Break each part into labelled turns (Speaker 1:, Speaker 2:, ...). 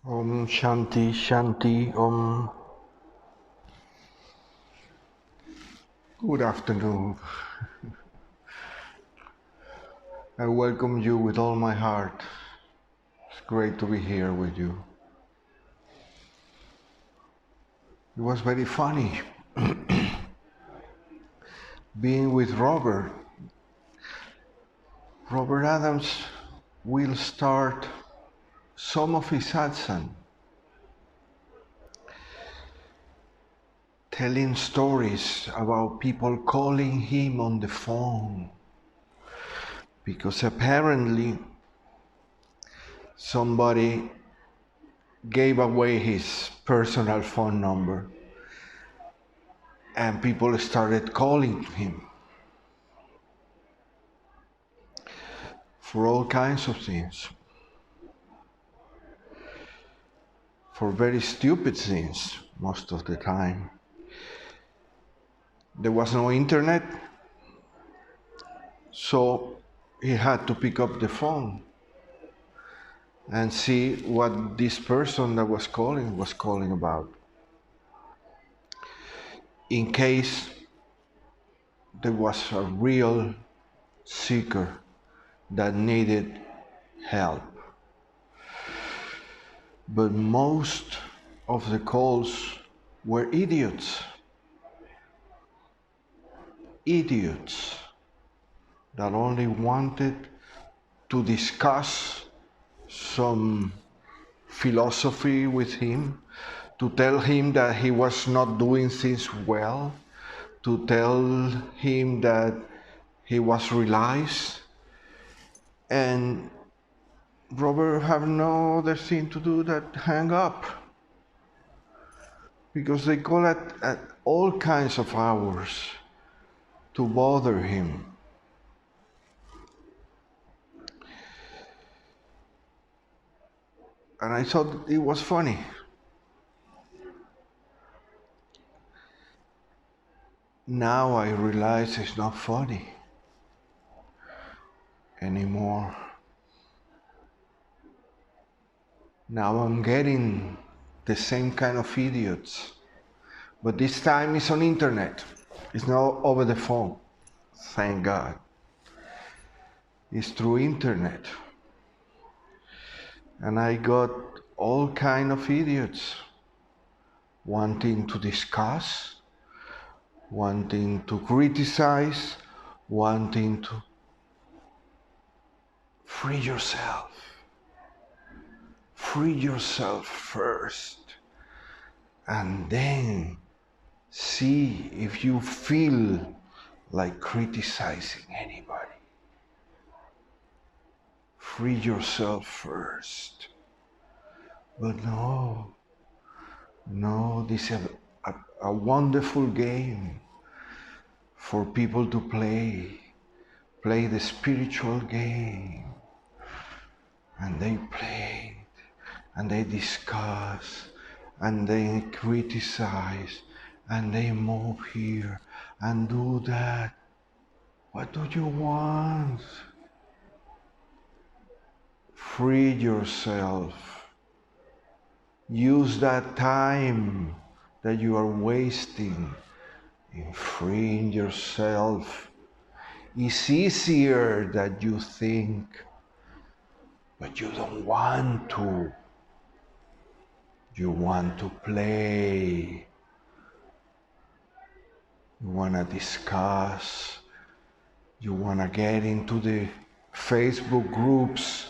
Speaker 1: Om Shanti Shanti Om. Good afternoon. I welcome you with all my heart. It's great to be here with you. It was very funny being with Robert. Robert Adams will start some of his satsang telling stories about people calling him on the phone because apparently somebody gave away his personal phone number and people started calling him for all kinds of things, for very stupid things most of the time. There was no internet, so he had to pick up the phone and see what this person that was calling about, in case there was a real seeker that needed help. But most of the calls were idiots that only wanted to discuss some philosophy with him, to tell him that he was not doing things well, to tell him that he was realized, and Robert had no other thing to do than hang up, because they call at all kinds of hours to bother him. And I thought it was funny. Now I realize it's not funny anymore. Now I'm getting the same kind of idiots, but this time it's on internet. It's not over the phone, thank God. It's through internet. And I got all kind of idiots wanting to discuss, wanting to criticize, wanting to free yourself. Free yourself first, and then see if you feel like criticizing anybody. Free yourself first. But no, this is a wonderful game for people to play the spiritual game. And they play, and they discuss, and they criticize, and they move here and do that. What do you want? Free yourself. Use that time that you are wasting in freeing yourself. It's easier than you think, but you don't want to. You want to play. You want to discuss. You want to get into the Facebook groups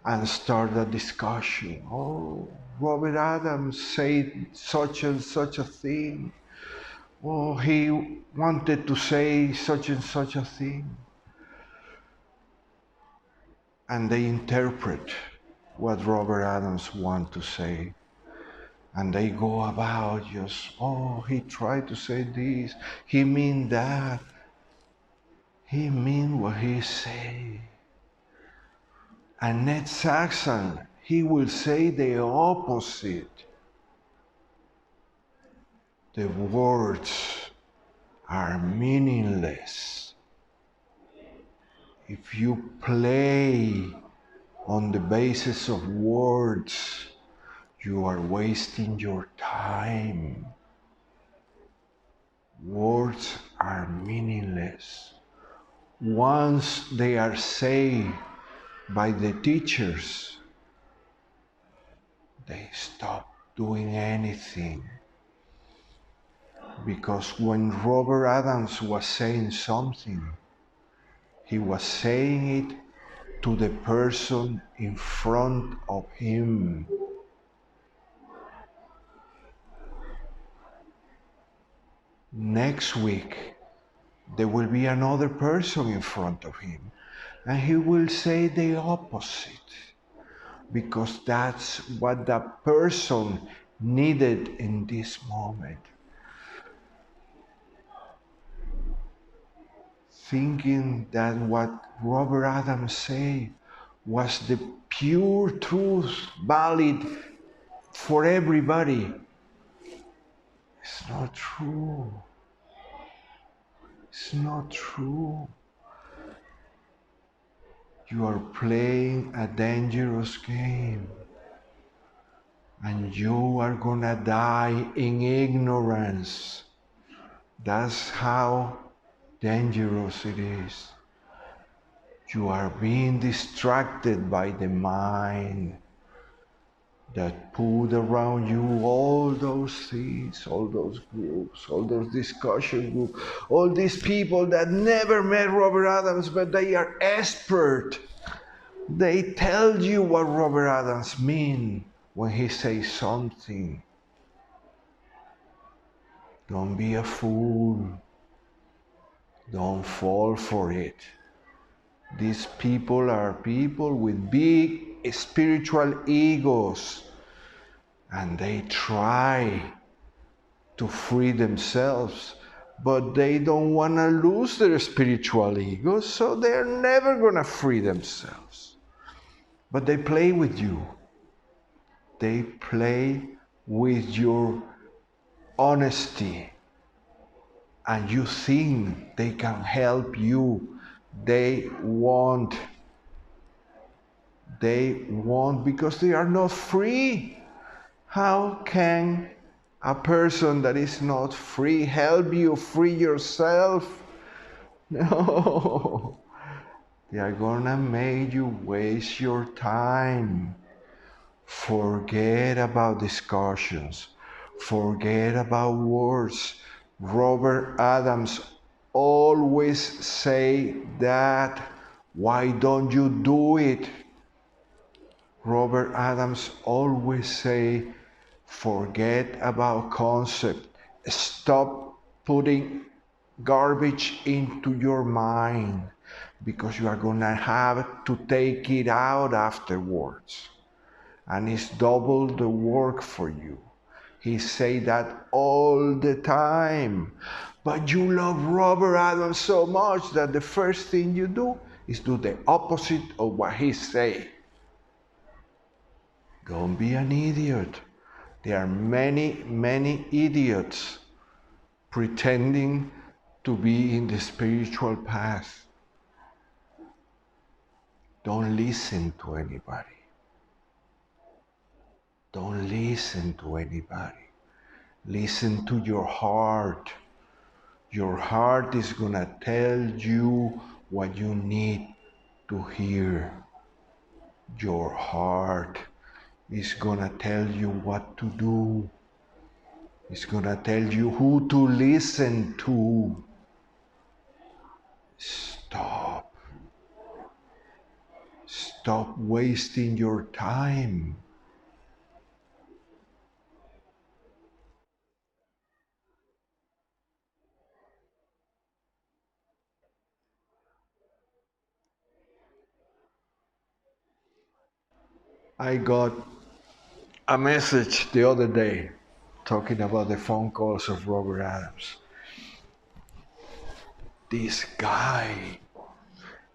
Speaker 1: and start a discussion. Oh, Robert Adams said such and such a thing. Oh, he wanted to say such and such a thing. And they interpret what Robert Adams wants to say. And they go about just, oh, he tried to say this, he mean that. He mean what he say. And next Satsang, he will say the opposite. The words are meaningless. If you play on the basis of words, You are wasting your time. Words are meaningless. Once they are said by the teachers, they stop doing anything. Because when Robert Adams was saying something, he was saying it to the person in front of him. Next week, there will be another person in front of him, and he will say the opposite, because that's what that person needed in this moment. Thinking that what Robert Adams said was the pure truth, valid for everybody. It's not true. It's not true. You are playing a dangerous game, and you are gonna die in ignorance. That's how dangerous it is. You are being distracted by the mind that put around you all those things, all those groups, all those discussion groups, all these people that never met Robert Adams, but they are expert. They tell you what Robert Adams means when he says something. Don't be a fool. Don't fall for it. These people are people with big spiritual egos, and they try to free themselves, but they don't want to lose their spiritual egos, so they're never going to free themselves. But they play with you. They play with your honesty, and you think they can help you. They won't because they are not free. How can a person that is not free help you free yourself? No. They are gonna make you waste your time. Forget about discussions. Forget about words. Robert Adams always say that. Why don't you do it? Robert Adams always say, forget about concept. Stop putting garbage into your mind, because you are gonna have to take it out afterwards. And it's double the work for you. He say that all the time. But you love Robert Adams so much that the first thing you do is do the opposite of what he say. Don't be an idiot. There are many, many idiots pretending to be in the spiritual path. Don't listen to anybody. Don't listen to anybody. Listen to your heart. Your heart is gonna tell you what you need to hear. Your heart is gonna tell you what to do. It's gonna tell you who to listen to. Stop. Stop wasting your time. I got a message the other day talking about the phone calls of Robert Adams. This guy,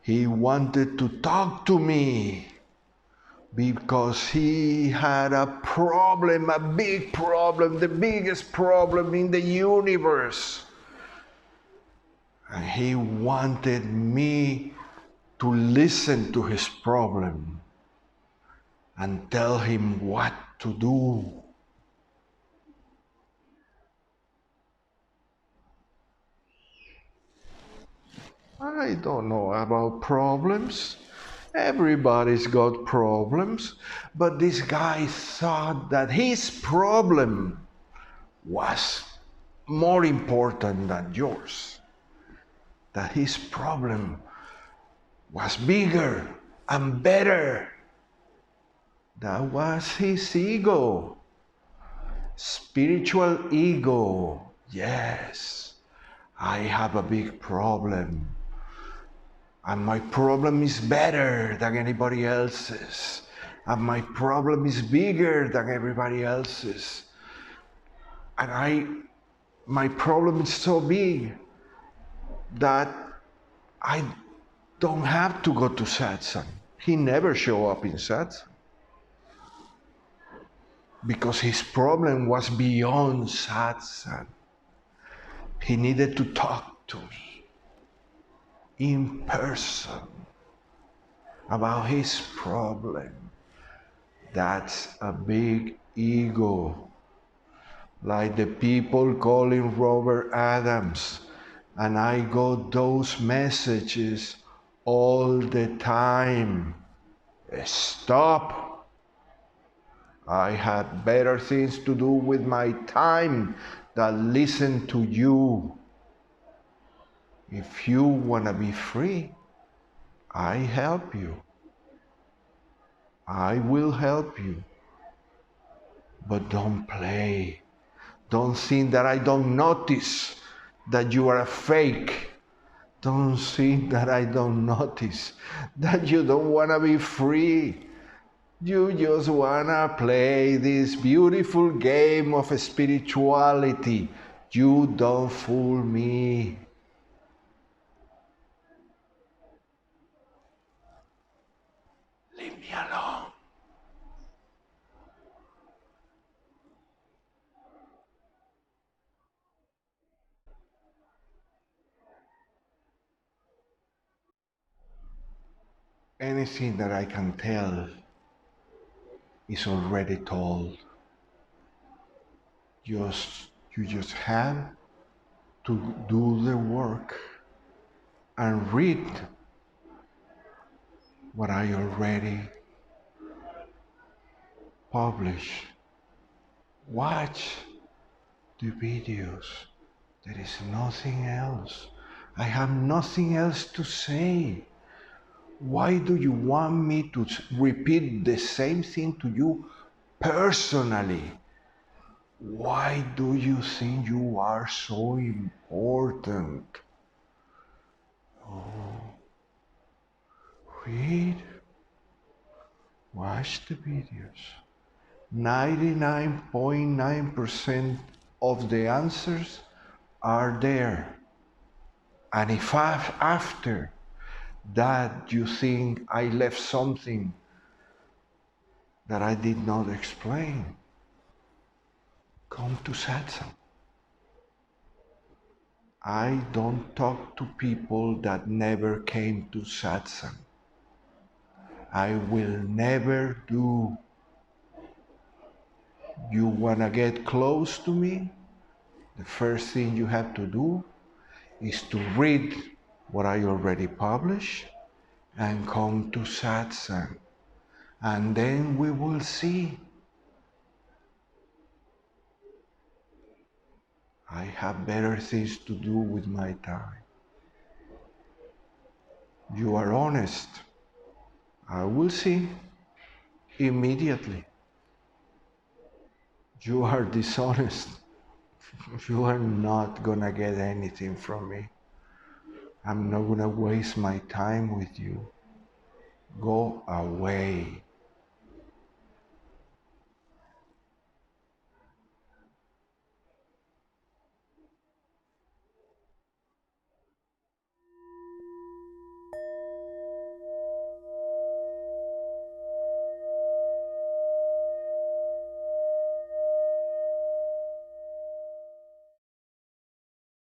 Speaker 1: he wanted to talk to me because he had a problem, a big problem, the biggest problem in the universe. And he wanted me to listen to his problem. and tell him what to do. I don't know about problems. Everybody's got problems, but this guy thought that his problem was more important than yours. That his problem was bigger and better. That was his ego. Spiritual ego. Yes, I have a big problem. And my problem is better than anybody else's. And my problem is bigger than everybody else's. And my problem is so big that I don't have to go to satsang. He never show up in satsang. Because his problem was beyond satsang. He needed to talk to me in person about his problem. That's a big ego. Like the people calling Robert Adams, and I got those messages all the time. Stop. I had better things to do with my time than listen to you. If you want to be free, I help you. I will help you. But don't play. Don't think that I don't notice that you are a fake. Don't think that I don't notice that you don't want to be free. You just want to play this beautiful game of spirituality. You don't fool me. Leave me alone. Anything that I can tell is already told. You just have to do the work and read what I already published. Watch the videos. There is nothing else. I have nothing else to say. Why do you want me to repeat the same thing to you personally? Why do you think you are so important? Oh, read, watch the videos. 99.9% of the answers are there. And if after that you think I left something that I did not explain, come to satsang. I don't talk to people that never came to satsang. I will never do. You want to get close to me? The first thing you have to do is to read what I already published and come to satsang. And then we will see. I have better things to do with my time. You are honest. I will see immediately. You are dishonest. You are not gonna get anything from me. I'm not gonna waste my time with you. Go away.